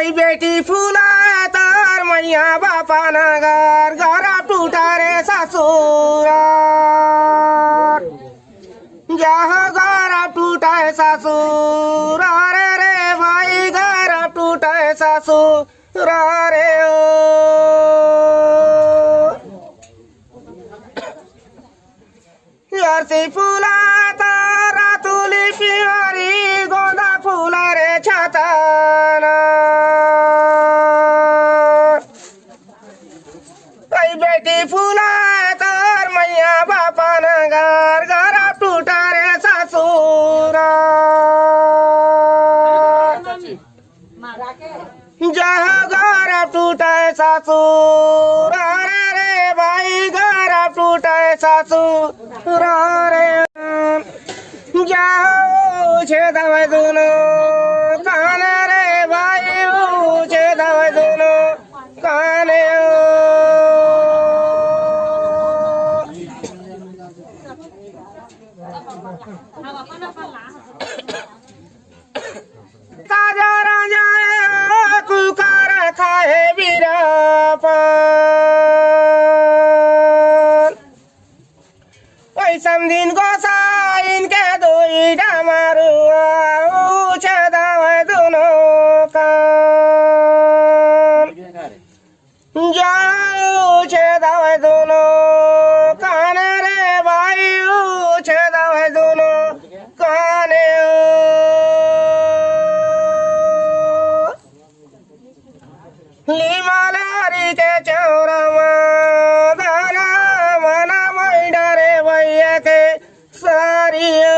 आई बेटी फुला तर मैया बापा नगर घर टूटा रे ससुर जहाँ घर टूटा है ससुर रे रे भाई घर टूटा है ससुर रे यार से फूला तारा तुली पिवारी गोंदा फूला रे छाताना आई बेटी फूला तार मैया बापा नगर घर टूटा रे ससुर जहाँ घर टूटा है ससुर रे रे भाई घर टूटा है ससुर रे जाओ छे दवाई दोनों काने रे भाई छे दवाई दोनों काने ताजा राजा कुकार खाए बीरापन ऐसम दिन गोसा इनके दोई डामारू ऊंचे दवाई दोनों कान जाओ ऊंचे दवाई दोनों कान रे भाई ऊंचे दवाई दोनों काने लिमालारी के चौरमा दाना मना मैडा रे भैया के सारियो